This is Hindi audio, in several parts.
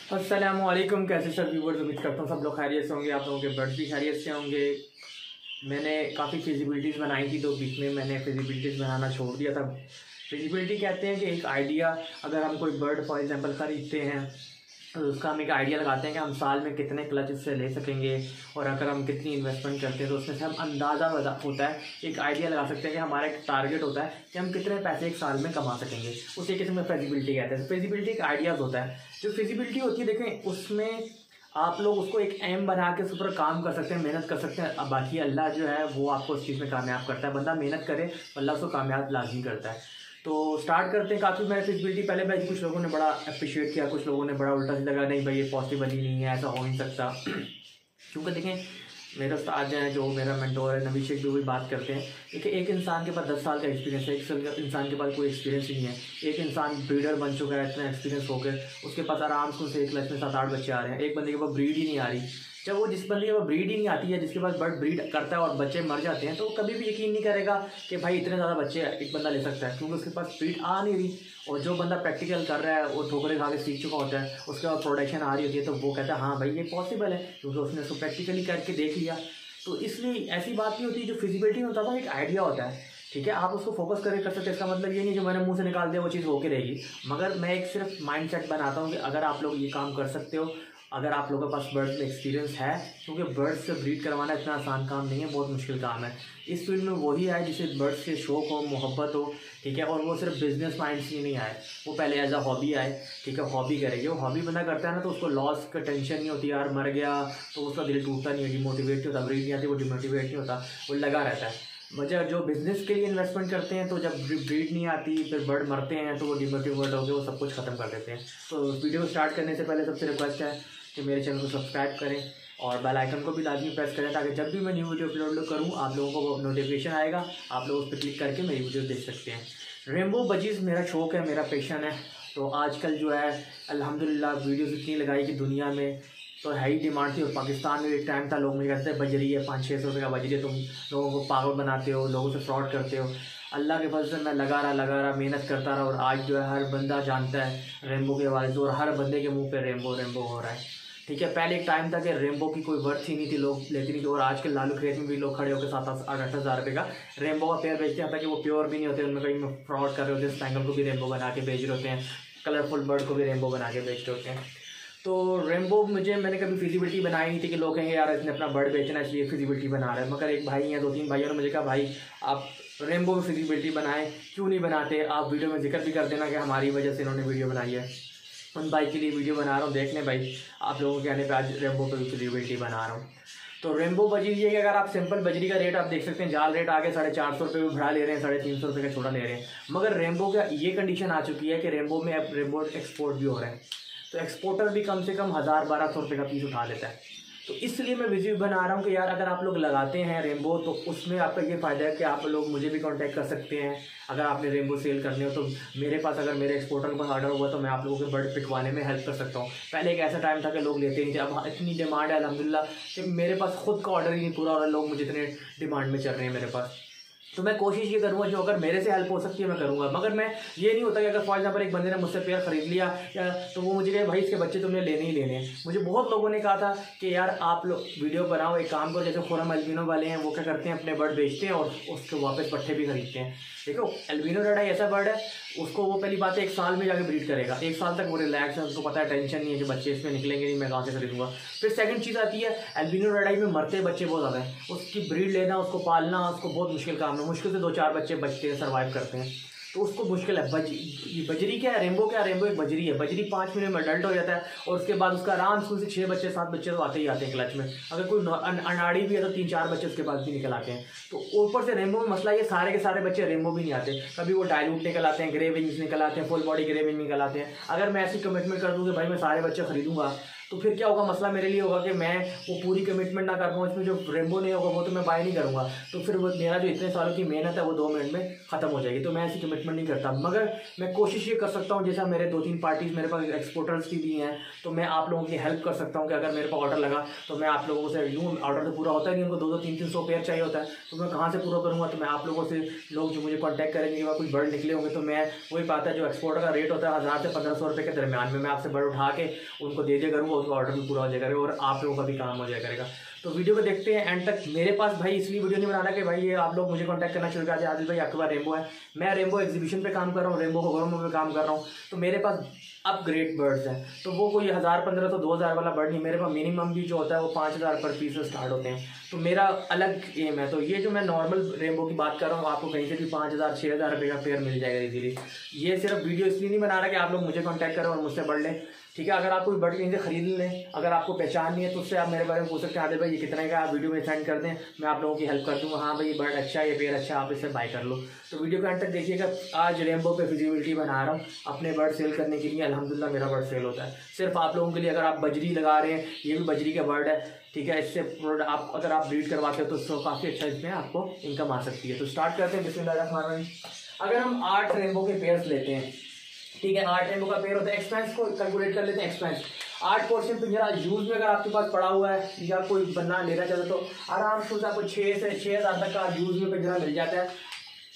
अस्सलामुअलैकुम। कैसे सब व्यूवर्स, उम्मीद करता हूँ सब लोग खैरियत से होंगे, आप लोगों के बर्ड्स भी खैरियत से होंगे। मैंने काफ़ी फिजिबिलिटीज़ बनाई थी, तो बीच में मैंने फिजिबिलिटीज़ बनाना छोड़ दिया था। फिजिबिलिटी कहते हैं कि एक आइडिया, अगर हम कोई बर्ड फॉर एग्जांपल खरीदते हैं तो उसका हम एक आइडिया लगाते हैं कि हम साल में कितने क्लच उससे ले सकेंगे, और अगर हम कितनी इन्वेस्टमेंट करते हैं तो उसमें से हम अंदाज़ा होता है, एक आइडिया लगा सकते हैं कि हमारा एक टारगेट होता है कि हम कितने पैसे एक साल में कमा सकेंगे। उस तरीके से हमें फिजिबिलिटी कहते हैं। फिजिबिलिटी एक आइडियाज़ होता है। जो फिजिबिलिटी होती है, देखें उसमें आप लोग उसको एक एम बना के उसके ऊपर काम कर सकते हैं, मेहनत कर सकते हैं। अब बाकी अल्लाह जो है वो आपको उस चीज़ में कामयाब करता है। बंदा मेहनत करे, अल्लाह उसको कामयाब लाजमी करता है। तो स्टार्ट करते हैं। काफ़ी मैंने फिजिबिलिटी पहले भाई कुछ लोगों ने बड़ा अप्रिशिएट किया, कुछ लोगों ने बड़ा उल्टा से लगा, नहीं भाई ये पॉसिबल ही नहीं है, ऐसा हो नहीं सकता। क्योंकि देखें मेरे उस्ताद हैं, जो मेरा मेंटोर है नबी शेख, भी वही बात करते हैं। देखिए एक इंसान के पास 10 साल का एक्सपीरियंस है, एक इंसान के पास कोई एक्सपीरियंस ही नहीं है। एक इंसान ब्रीडर बन चुका है, इतना एक्सपीरियंस हो गया, उसके पास आराम से एक लाख में 7-8 बच्चे आ रहे हैं। एक बंदे के पास ब्रीड ही नहीं आ रही। जब वो जिस बंदे के पास ब्रीड ही नहीं आती है, जिसके पास बर्ड ब्रीड करता है और बच्चे मर जाते हैं, तो वो कभी भी यकीन नहीं करेगा कि भाई इतने ज़्यादा बच्चे एक बंदा ले सकता है, क्योंकि उसके पास ब्रीड आ नहीं रही। और जो बंदा प्रैक्टिकल कर रहा है, वो ठोकरे खा के सीख चुका होता है, उसके बाद प्रोडक्शन आ रही होती है, तो वो कहता है हाँ भाई ये पॉसिबल है, क्योंकि उसने उसको प्रैक्टिकली करके देख लिया। तो इसलिए ऐसी बात नहीं होती। जो फिजिबिलिटी होता है एक आइडिया होता है, ठीक है, आप उसको फोकस करके कर सकते हैं। इसका मतलब ये नहीं जो मैंने मुंह से निकाल दिया वो चीज़ होके रहेगी। मगर मैं एक सिर्फ माइंडसेट बनाता हूँ कि अगर आप लोग ये काम कर सकते हो, अगर आप लोगों के पास बर्ड्स में एक्सपीरियंस है, क्योंकि बर्ड्स से ब्रीड करवाना इतना आसान काम नहीं है, बहुत मुश्किल काम है। इस फील्ड में वही आए जिसे बर्ड्स से शौक हो, मोहब्बत हो, ठीक है, और वो सिर्फ बिजनेस माइंड से नहीं आए, वो पहले एज अ हॉबी आए, ठीक है, हॉबी करेगी। वो हॉबी बंदा करता है ना, तो उसको लॉस का टेंशन नहीं होती, यार मर गया तो उसका दिल टूटता नहीं है, डिमोटिवेट नहीं होता, ब्रीड नहीं आती वो डिमोटिवेट नहीं होता, वो लगा रहता है। मगर जो बिज़नेस के लिए इन्वेस्टमेंट करते हैं, तो जब ब्रीड नहीं आती, फिर बर्ड मरते हैं, तो वो डिमोटिवेट होकर वो सब कुछ ख़त्म कर देते हैं। तो वीडियो स्टार्ट करने से पहले सबसे रिक्वेस्ट है कि मेरे चैनल को सब्सक्राइब करें और बेल आइकन को भी लाजमी प्रेस करें, ताकि जब भी मैं न्यू वीडियो अपलोड करूँ आप लोगों को नोटिफिकेशन आएगा, आप लोग उस पर क्लिक करके मेरी वीडियो देख सकते हैं। रेनबो बजीज़ मेरा शौक़ है, मेरा पैशन है। तो आजकल जो है अल्हम्दुलिल्लाह वीडियोज़ इतनी लगाई कि दुनिया में तो है ही डिमांड थी। और पाकिस्तान में एक टाइम था, लोग मुझे कहते थे बजरी है, 500-600 रुपये का बजरी है, तुम लोगों को पागल बनाते हो, लोगों से फ्रॉड करते हो। अल्लाह के फजल से मैं लगा रहा मेहनत करता रहा, और आज जो है हर बंदा जानता है रेनबो के बारे में, और हर बंदे के मुंह पे रेनबो रेनबो हो रहा है, ठीक है। पहले एक टाइम था कि रेनबो की कोई वर्थ ही नहीं थी, लोग लेते नहीं थे। और आजकल लालू खेत में भी लोग खड़े होकर 7-8 हज़ार रुपये का रेनबो का पेयर बेचते हैं, ताकि वो प्योर भी नहीं होते, उनमें कहीं फ्रॉड कर रहे होते हैं। स्पैंगल को भी रेनबो बना के बेच रहे होते हैं, कलरफुल बर्ड को भी रेनबो बना के बेच रहे होते हैं। तो रेनबो मैंने कभी फिजिबिलिटी बनाई नहीं थी कि लोग कहेंगे यार इसने अपना बर्ड बेचना इसलिए फिजिबिलिटी बना रहा है। मगर एक भाई हैं, 2-3 भाइयों ने मुझे कहा भाई आप रेनबो में फिजिबिलिटी बनाएं, क्यों नहीं बनाते, आप वीडियो में जिक्र भी कर देना कि हमारी वजह से इन्होंने वीडियो बनाई है। उन भाई के लिए वीडियो बना रहा हूँ, देख लें भाई, आप लोगों के कहने पे आज रेनबो पे भी फिजिबिलिटी बना रहा हूँ। तो रेनबो बजरी ये कि अगर आप सिंपल बजरी का रेट आप देख सकते हैं, जाल रेट आगे 450 रुपये भी बढ़ा ले रहे हैं, 350 रुपये का छोटा ले रहे हैं। मगर रेनबो का ये कंडीशन आ चुकी है कि रेनबो में अब रेनबो एक्सपोर्ट भी हो रहा है, तो एक्सपोर्टर भी कम से कम 1000-1200 रुपये का पीस उठा लेता है। तो इसलिए मैं वीडियो बना रहा हूँ कि यार अगर आप लोग लगाते हैं रेनबो, तो उसमें आपका ये फ़ायदा है कि आप लोग मुझे भी कांटेक्ट कर सकते हैं। अगर आपने रेनबो सेल करने हो तो मेरे पास, अगर मेरे एक्सपोर्टर के पास ऑर्डर हुआ तो मैं आप लोगों के बर्ड पिटवाने में हेल्प कर सकता हूँ। पहले एक ऐसा टाइम था कि लोग लेते नहीं थे, अब इतनी डिमांड है अल्हम्दुलिल्लाह कि मेरे पास खुद का ऑर्डर ही नहीं पूरा हो रहा, लोग मुझे इतने डिमांड में चल रहे हैं मेरे पास। तो मैं कोशिश ये करूँगा जो अगर मेरे से हेल्प हो सकती है मैं करूँगा। मगर मैं ये नहीं होता कि अगर फॉर एग्जांपल एक बंदे ने मुझसे पेयर ख़रीद लिया या तो वो मुझे कहे भाई इसके बच्चे तुमने लेने ही लेने हैं। मुझे बहुत लोगों ने कहा था कि यार आप लोग वीडियो बनाओ, एक काम करो, जैसे खुरम अल्बिनो वाले हैं वो क्या करते हैं अपने बर्ड बेचते हैं और उसके वापस पट्टे भी खरीदते हैं। देखो अल्बिनो रेड ऐसा बर्ड है, उसको वो पहली बात है 1 साल में जाके ब्रीड करेगा, 1 साल तक वो रिलैक्स है, उसको पता है टेंशन नहीं है कि बच्चे इसमें निकलेंगे नहीं, मैं कहाँ से खरीदूंगा। फिर सेकंड चीज़ आती है अल्बिनो रेड में मरते बच्चे बहुत ज़्यादा हैं, उसकी ब्रीड लेना, उसको पालना, उसको बहुत मुश्किल काम है, मुश्किल से 2-4 बच्चे बचते हैं, सर्वाइव करते हैं, तो उसको मुश्किल है। बजरी क्या है, रेनबो क्या है, रेनबो एक बजरी है, बजरी 5 मिनट में अडल्ट हो जाता है, और उसके बाद उसका आराम से 6 बच्चे 7 बच्चे तो आते ही आते हैं क्लच में। अगर कोई अनाड़ी भी है तो 3-4 बच्चे उसके पास भी निकल आते हैं। तो ऊपर से रेनबो में मसला ये सारे के सारे बच्चे रेनबो भी नहीं आते, कभी वो डायलूट निकल आते हैं, ग्रे विंग्स निकल आते हैं, फुल बॉडी ग्रे विंग निकल आते हैं। अगर मैं ऐसी कमिटमेंट कर दूँ कि भाई मैं सारे बच्चे खरीदूंगा तो फिर क्या होगा, मसला मेरे लिए होगा कि मैं वो पूरी कमिटमेंट ना कर पाऊँ, इसमें जो रेनबो नहीं होगा वो तो मैं बाय नहीं करूँगा, तो फिर वो मेरा जो इतने सालों की मेहनत है वो 2 मिनट में ख़त्म हो जाएगी। तो मैं ऐसी कमिटमेंट नहीं करता, मगर मैं कोशिश ये कर सकता हूँ, जैसा मेरे 2-3 पार्टीज़ मेरे पास एक्सपोर्टर्स की भी हैं, तो मैं आप लोगों की हेल्प कर सकता हूँ कि अगर मेरे पास ऑर्डर लगा तो मैं आप लोगों से यूँ, ऑर्डर तो पूरा होता है नहीं, उनको 2-2, 300 पेयर चाहिए होता है, तो मैं कहाँ से पूरा करूँगा। तो मैं आप लोगों से, लोग जो मुझे कॉन्टैक्ट करेंगे कि कुछ बर्ड निकले होंगे, तो मैं वही पाता है जो एक्सपोर्टर का रेट होता है 1000 से 1500 रुपये के दरमियान में, मैं आपसे बर्ड उठा के उनको दे दिया करूँगा, उसका ऑर्डर भी पूरा हो जाएगा और आप लोगों का भी काम हो जाया करेगा। तो वीडियो को देखते हैं एंड तक। मेरे पास भाई इसलिए वीडियो नहीं बनाना कि भाई ये आप लोग मुझे कांटेक्ट करना शुरू कर दें, आदिल भाई आपके पास रेनबो है, मैं रेनबो एग्जीबिशन पे काम कर रहा हूँ, रेनबो शोरूम पे काम कर रहा हूँ, तो मेरे पास अपग्रेड बर्ड्स हैं, तो वो कोई 1000, 1500, 2000 वाला बर्ड नहीं, मेरे पास मिनिमम भी जो होता है वो 5000 पर पीस से स्टार्ट होते हैं, तो मेरा अलग एम है। तो ये जो मैं नॉर्मल रेनबो की बात कर रहा हूँ, आपको कहीं से भी 5000, 6000 रुपये का पेयर मिल जाएगा इजीली। ये सिर्फ वीडियो इसलिए नहीं बना रहा कि आप लोग मुझे कॉन्टैक्ट करें और मुझसे बर्ड लें, ठीक है। अगर आप कोई बर्ड कहीं से खरीद लें, अगर आपको पहचान नहीं है तो उससे आप मेरे बारे में पूछ सकते हैं, आदिल भाई ये कितने का, आप वीडियो में सेंड कर दें, मैं आप लोगों की हेल्प कर दूँगा, हाँ भाई ये बर्ड अच्छा है, ये पेयर अच्छा है, आप इसे बाय कर लो। तो वीडियो के अंत तक देखिएगा। आज रेनबो पे फिजिबिलिटी बना रहा हूँ अपने बर्ड सेल करने के लिए, अल्हम्दुलिल्लाह मेरा बर्ड सेल होता है सिर्फ आप लोगों के लिए। अगर आप बजरी लगा रहे हैं, ये भी बजरी का बर्ड है, ठीक है, इससे प्रोडक्ट आप अगर आप ब्रीड करवाते हो तो काफ़ी अच्छा इसमें आपको इनकम आ सकती है। तो स्टार्ट करते हैं बिस्मिल्लाहिर्रहमानिर्रहीम। अगर हम 8 रेनबो के पेयर्स लेते हैं, ठीक है, 8 रेनबो का पेयर होता है, एक्सपेंस को कैलकुलेट कर लेते हैं। एक्सपेंस 8 पोर्शन पिंजरा यूज में अगर आपके पास पड़ा हुआ है या कोई बंदा लेना चाहता तो आराम से आपको 6 से 6000 तक का यूज में पिंजरा मिल जाता है,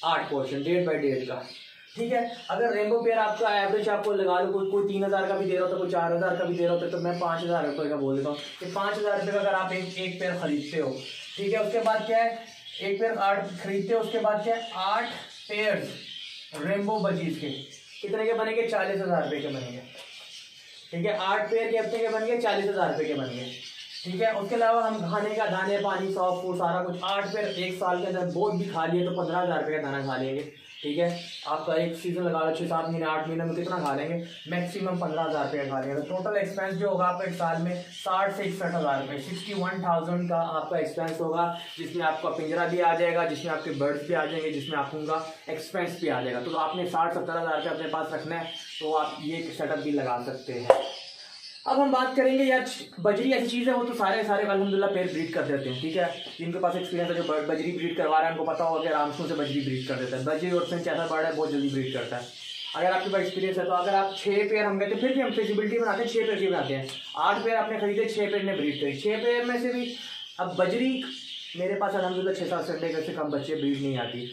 8 पोर्शन 1.5 बाई 1.5 का, ठीक है। अगर रेनबो पेयर आपका एवरेज आपको लगा लो, कोई 3000 का भी दे रहा होता है, कोई 4000 का भी दे रहा होता है, तो मैं 5000 रुपये का बोल देता हूँ कि 5000 रुपये का अगर आप एक पेयर खरीदते हो, ठीक है। उसके बाद क्या है, एक पेयर 8 खरीदते हो, उसके बाद क्या है, 8 पेयर रेनबो बजीज के कितने के बनेंगे, 40,000 रुपये के बनेंगे, ठीक है। 8 पेयर के हफ्ते के बन गए 40,000 रुपये के बन गए, ठीक है। उसके अलावा हम खाने का दाने पानी सॉफ्ट फूड सारा कुछ 8 पेयर एक साल के अंदर बहुत भी खा लिए तो 15,000 रुपये का दाना खा लेंगे, ठीक है। आपका एक सीजन लगा लो 6-7 महीने 8 महीने में कितना खा लेंगे, मैक्सिमम 15,000 रुपये खा लेंगे। तो टोटल एक्सपेंस जो होगा आपका एक साल में 60 से 61,000 रुपये, 61,000 का आपका एक्सपेंस होगा, जिसमें आपका पिंजरा भी आ जाएगा, जिसमें आपके बर्ड्स भी आ जाएंगे, जिसमें आपका एक्सपेंस भी आ जाएगा। तो आपने 60-70,000 रुपये अपने पास रखना है, तो आप ये सेटअप भी लगा सकते हैं। अब हम बात करेंगे यार, बजरी ऐसी चीज़ है, वो तो सारे अल्हम्दुलिल्लाह पेड़ ब्रीड कर देते हैं, ठीक है। जिनके पास एक्सपीरियंस है, जो बजरी ब्रीड करवा रहा है, उनको पता होगा कि आराम से बजरी ब्रीड कर देता है। बजरी और फिंच ऐसा बर्ड है बहुत जल्दी ब्रीड करता है। अगर आपके पास एक्सपीरियंस है तो अगर आप 6 पेयर हम कहते हैं, फिर भी हम फिजिबिलिटी बनाते हैं 6 पेयर की बनाते हैं। 8 पेयर आपने खरीदे, 6 पेयर ने ब्रीड करी, 6 पेयर में से भी अब बजरी मेरे पास अल्हम्दुलिल्लाह 6-7 संडे से कम बच्चे ब्रीड नहीं आती,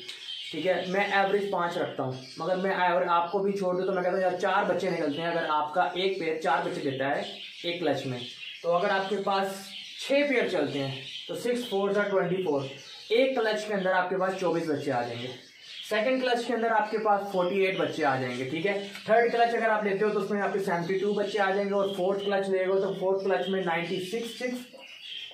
ठीक है। मैं एवरेज 5 रखता हूँ, मगर मैं आपको भी छोड़ दूँ तो मैं कहता हूँ यार 4 बच्चे निकलते हैं। अगर आपका एक पेयर 4 बच्चे देता है एक क्लच में, तो अगर आपके पास 6 पेयर चलते हैं तो 6 4 24, एक क्लच के अंदर आपके पास 24 बच्चे आ जाएंगे। सेकंड क्लच के अंदर आपके पास 48 बच्चे आ जाएंगे, ठीक है। थर्ड क्लच अगर आप लेते हो तो उसमें आपके 72 बच्चे आ जाएंगे, और फोर्थ क्लच लेगा तो फोर्थ क्लच में 96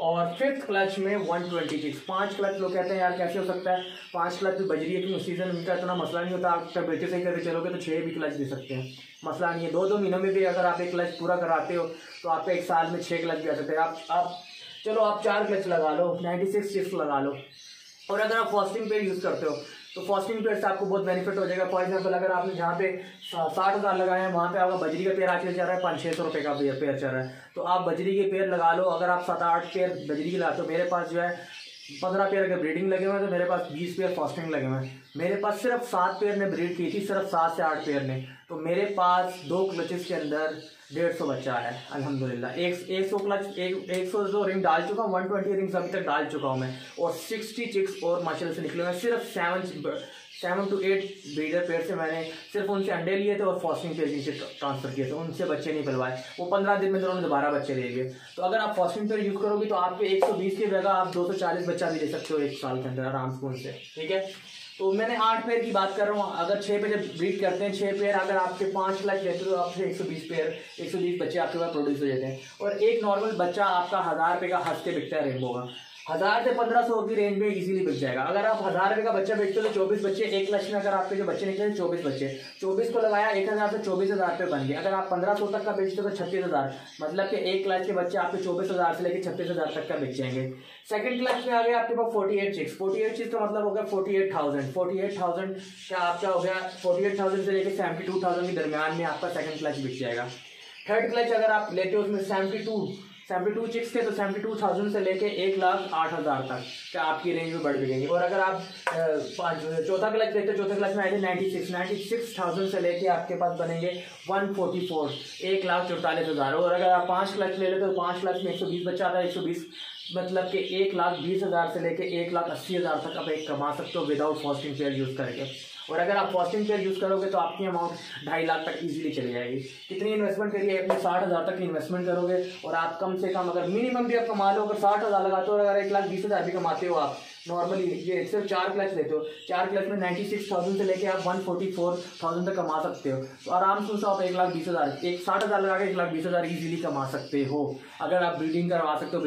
और फिफ्थ क्लच में 126। 5 क्लच लोग कहते हैं यार कैसे हो सकता है, 5 क्लच भी बजरी है कि उस सीजन में इतना मसला नहीं होता, आप टेम्परेचर सही करके चलोगे तो 6 भी क्लच दे सकते हैं, मसला नहीं है। 2-2 महीनों में भी अगर आप एक क्लच पूरा कराते हो तो आपको एक साल में 6 क्लच भी आ सकते हैं। आप चलो आप 4 क्लच लगा लो, 96 चिप्स लगा लो, और अगर आप फास्टिंग पेयर यूज़ करते हो तो फास्टिंग पेयर से आपको बहुत बेनिफिट हो जाएगा। फॉर एग्जांपल अगर आपने जहाँ पे 60,000 लगाए हैं वहाँ पे आपका बजरी का पेयर आजकल चल रहा है 500-600 रुपये का पेयर चल रहा है, तो आप बजरी के पेयर लगा लो। अगर आप 7-8 पेयर बजरी के लाते हो, मेरे पास जो है 15 पेयर के ब्रीडिंग लगे हुए हैं, तो मेरे पास 20 पेयर फास्टिंग लगे हुए हैं। मेरे पास सिर्फ 7 पेयर ने ब्रीड की थी, सिर्फ 7 से 8 पेयर ने, तो मेरे पास 2 क्लचेस के अंदर 150 बच्चा है अल्हम्दुलिल्लाह। 100 क्लच 100 जो रिंग डाल चुका हूँ, 120 रिंग्स अभी तक डाल चुका हूँ मैं, और 60 चिक्स और माशाल्लाह से निकले हुए। सिर्फ 7 to 8 ब्रीडर पेयर से मैंने सिर्फ उनसे अंडे लिए थे और फास्टिंग पेयर नीचे ट्रांसफर किए थे, उनसे बच्चे नहीं पलवाए। वो 15 दिन में उन्होंने दोबारा बच्चे ले लिए। तो अगर आप फास्टिंग पेयर यूज़ करोगे तो आपके 120 की जगह आप 240 बच्चा भी ले सकते हो एक साल के अंदर आराम से उनसे, ठीक है। तो मैंने 8 पेयर की बात कर रहा हूँ। अगर 6 पेयर जब ब्रीड करते हैं, 6 पेयर अगर आपके 5 लाख लेते हो तो आपसे 120 बच्चे आपके पास प्रोड्यूस हो जाते हैं, और एक नॉर्मल बच्चा आपका 1000 रुपये का हंस के बिकता है रेनबो का, 1000 से 1500 की रेंज में इजीली बिक जाएगा। अगर आप 1000 रुपये का बच्चा बेचते हो तो 24 बच्चे एक लक्ष में, अगर आपके जो बच्चे निकले 24 बच्चे, 24 को लगाया 1000 से 24,000 रुपये बन गए। अगर आप 1500 तक का बेचते हो तो 36,000, मतलब कि एक क्लच के बच्चे आपके 24,000 से लेकर 36,000 तक का बेच जाएंगे। सेकंड क्लच में आ गया आपके पास 48 चिक्स, 48 चिक्स का मतलब हो गया 48,000 का आपका हो गया, 48,000 से लेकर 72,000 के दरमियान में आपका सेकंड क्लच बिक जाएगा, थर्ड क्लच अगर आप लेते हो उसमें 72 चिक्स थे तो 72,000 से लेके 1,08,000 तक क्या आपकी रेंज में बढ़ गई। और अगर आप चौथा क्लच लेते हो, चौथे क्लच में आएंगे 96,000 से लेके आपके पास बनेंगे 144, 1,44,000। और अगर आप 5 क्लच ले लेते हो तो 5 क्लच में 120 बच्चा आता है, 120 मतलब कि 1,20,000 से लेके 1,80,000 तक आप एक कमा सकते हो विदाउट फॉस्टिंग पेयर यूज़ करके। और अगर आप फॉस्टिंग पेयर यूज़ करोगे तो आपकी अमाउंट 2.5 लाख तक इजीली चली जाएगी। कितनी इन्वेस्टमेंट करिए, अपने 60,000 तक की इन्वेस्टमेंट करोगे और आप कम से कम अगर मिनिमम भी आप कमा लो, अगर 60,000 लगाते हो और अगर 1,20,000 भी कमाते हो आप नॉर्मली, ये सिर्फ 4 क्लच लेते हो, 4 क्लच में 96,000 से लेके आप 144,000 तक कमा सकते हो। तो आराम से आप 1,20,000 60,000 लगा के 1,20,000 ईजिली कमा सकते हो। अगर आप ब्रीडिंग करवा सकते हो,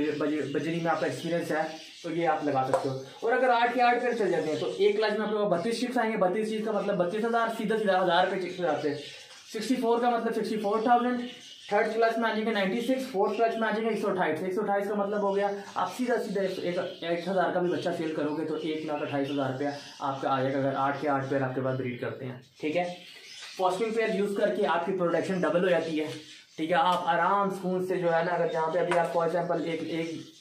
बजरी में आपका एक्सपीरियंस है तो ये आप लगा सकते हो। और अगर 8 के 8 पेयर चल जाते हैं तो एक क्लच में आपको 32 चिक्स आएंगे, 32 चिक्स का मतलब 32,000, सीधा 1,000 रुपये चिक्स जाते हैं। 64 का मतलब 64,000, थर्ड क्लच में आ जाएंगे 96, फोर्थ क्लच में आ जाएंगे 128। 128 का मतलब हो गया आप सीधा 1,000 का भी बच्चा सेल करोगे तो 1,28,000 रुपया आपका आ जाएगा अगर 8 के 8 पेयर आपके पास ब्रीड करते हैं। ठीक है, फॉस्टिंग पेयर यूज़ करके आपकी प्रोडक्शन डबल हो जाती है। ठीक है, आप आराम सुकून से जो है ना, अगर जहाँ पे अभी आप फॉर एग्जाम्पल एक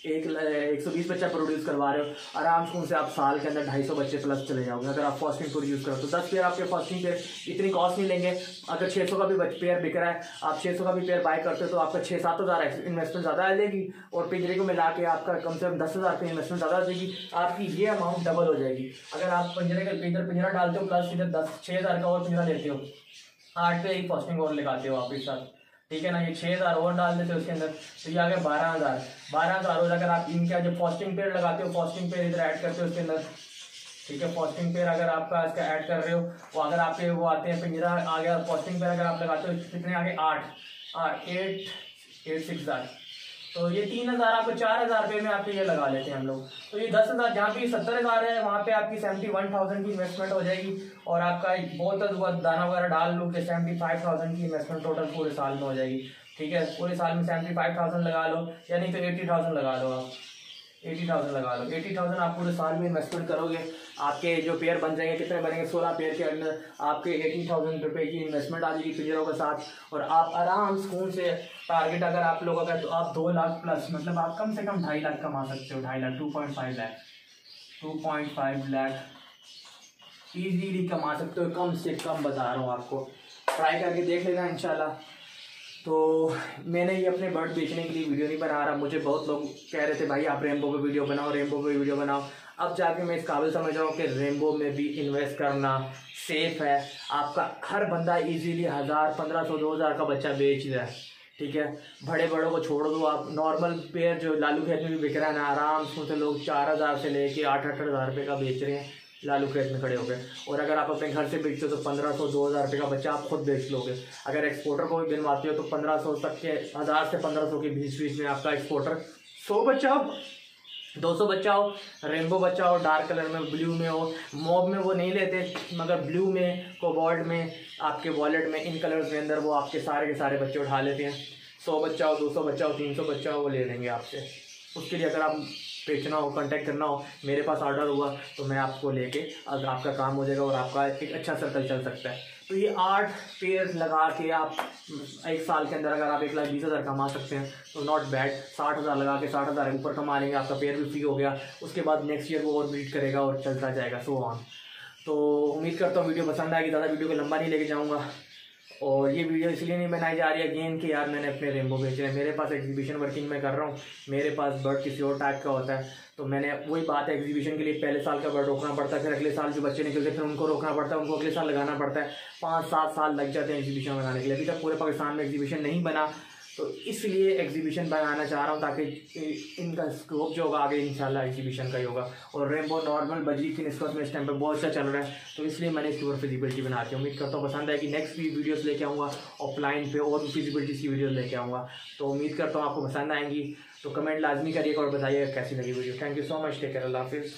120 बच्चा प्रोड्यूस करवा रहे हो, आराम सुकून से आप साल के अंदर 250 बच्चे प्लस चले जाओगे अगर आप फॉस्टिंग पेयर यूज़ करो तो। 10 पेयर आपके फॉस्टिंग पेयर इतनी कॉस्ट नहीं लेंगे। अगर 600 का भी पेयर बिक रहा है, आप 600 का भी पेयर बाय करते हो तो आपका 6-7 हज़ार इन्वेस्टमेंट ज़्यादा आ जाएगी और पिंजरे को मिला के आपका कम से कम 10,000 की इन्वेस्टमेंट ज़्यादा आ जाएगी, आपकी ये अमाउंट डबल हो जाएगी। अगर आप पिंजरा डालते हो प्लस इधर 6,000 का और पिंजरा लेते हो, 8 पे ही फॉस्टिंग और लगाते हो आप एक साथ, ठीक है ना, ये 6,000 और डाल देते हो उसके अंदर तो ये आ गया 12,000। और अगर आप इनका जो फॉस्टिंग पेयर लगाते हो, फॉस्टिंग पेयर इधर ऐड करते हो उसके अंदर, ठीक है, फॉस्टिंग पेयर अगर आपका इसका ऐड कर रहे हो वो अगर आपके वो आते हैं पिंजरा आ गया, फॉस्टिंग पेयर अगर आप लगाते हो कितने आगे 8,6,000 तो ये 3,000 आपको 4,000 रुपये में आपके ये लगा लेते हैं हम लोग। तो ये 10,000 जहाँ पे 70,000 है वहाँ पे आपकी 71,000 की इन्वेस्टमेंट हो जाएगी और आपका बहुत दाना वगैरह डाल लो कि 75,000 की इन्वेस्टमेंट टोटल पूरे साल में हो जाएगी। ठीक है, पूरे साल में 75,000 लगा लो या नहीं तो 80,000 लगा लो, आप 80,000 लगा लो। 80,000 आप पूरे साल में इन्वेस्टमेंट करोगे, आपके जो पेयर बन जाएंगे कितने बनेंगे, 16 पेयर के अंदर आपके 80,000 रुपये की इन्वेस्टमेंट आ जाएगी पिंजरों के साथ। और आप आराम सुकून से टारगेट अगर आप लोग अगर तो आप 2 लाख प्लस मतलब आप कम से कम 2.5 लाख कमा सकते हो। 2.5 लाख 2.5 लाख ईजीली कमा सकते हो, कम से कम बता रहा हूँ आपको, ट्राई करके देख लेना इंशाल्लाह। तो मैंने ये अपने बर्ड बेचने के लिए वीडियो नहीं बना रहा, मुझे बहुत लोग कह रहे थे भाई आप रेनबो पे वीडियो बनाओ, रेनबो पे वीडियो बनाओ। अब जाके मैं इस काबिल समझ रहा हूँ कि रेनबो में भी इन्वेस्ट करना सेफ है। आपका हर बंदा इजीली 1,000, 1,500, 2,000 का बच्चा बेच रहा है। ठीक है, बड़े बड़ों को छोड़ दो, आप नॉर्मल पेयर जो लालू खेत में भी बिक रहा है ना, आराम से लोग 4,000 से लेके 8,000 रुपये का बेच रहे हैं लालू खेत में खड़े होकर। और अगर आप अपने घर से बेचते हो तो 1,500, 2,000 रुपये का बच्चा आप खुद बेच लोगे। अगर एक्सपोर्टर को भी गिनवाते हो तो 1,500 तक के, 1,000 से 1,500 के बीच में आपका एक्सपोर्टर 100 बच्चा हो, 200 बच्चा हो, रेनबो बच्चा हो, डार्क कलर में, ब्लू में हो, मॉब में वो नहीं लेते मगर ब्लू में, कोबाल्ट में, आपके वॉलेट में, इन कलर्स के अंदर वो आपके सारे के सारे बच्चे उठा लेते हैं। 100 बच्चा हो, 200 बच्चा हो, 300 बच्चा हो, वो ले लेंगे आपसे। उसके लिए अगर आप बेचना हो, कांटेक्ट करना हो, मेरे पास ऑर्डर हुआ तो मैं आपको लेके अगर आपका काम हो जाएगा और आपका एक अच्छा सर्कल चल सकता है। तो ये 8 पेयर लगा के आप एक साल के अंदर अगर आप 1,20,000 कमा सकते हैं तो नॉट बैड। 60,000 लगा के 60,000 ऊपर कमा लेंगे, आपका पेयर भी फ्री हो गया। उसके बाद नेक्स्ट ईयर वो और ब्रीड करेगा और चलता जाएगा, सो ऑन। तो उम्मीद करता हूँ वीडियो पसंद आएगी, ज़्यादा वीडियो को लंबा नहीं लेके जाऊँगा। और ये वीडियो इसलिए नहीं बनाई जा रही है अगेन कि यार मैंने अपने रेनबो बेचे हैं, मेरे पास एग्जीबिशन वर्किंग में कर रहा हूँ, मेरे पास बर्ड किसी और टाइप का होता है। तो मैंने वही बात है, एग्जीबिशन के लिए पहले साल का बर्ड रोकना पड़ता है, फिर अगले साल जो बच्चे निकलते हैं फिर उनको रोकना पड़ता है, उनको अगले साल लगाना पड़ता है। 5-7 साल लग जाते हैं एग्जीबिशन बनाने के लिए। अभी तक पूरे पाकिस्तान में एग्जीबिशन नहीं बना, तो इसलिए एग्जीबिशन बनाना चाह रहा हूँ ताकि इनका स्कोप जो होगा आगे इंशाल्लाह एग्जीबिशन का ही होगा। और रेनबो नॉर्मल बजरी की निस्बत में इस टाइम पे बहुत अच्छा चल रहा है, तो इसलिए मैंने इसके ऊपर फिजिबिलिटी बना के उम्मीद करता हूँ पसंद है कि नेक्स्ट भी वीडियोस लेके आऊँगा ऑफलाइन पे और फिजिबिलिटी की वीडियोस लेके आऊँगा। तो उम्मीद करता हूँ आपको पसंद आएंगी। तो कमेंट लाजमी करिएगा और बताइएगा कैसी लगी video. Thank you so much, take care, Allah हाफिज़।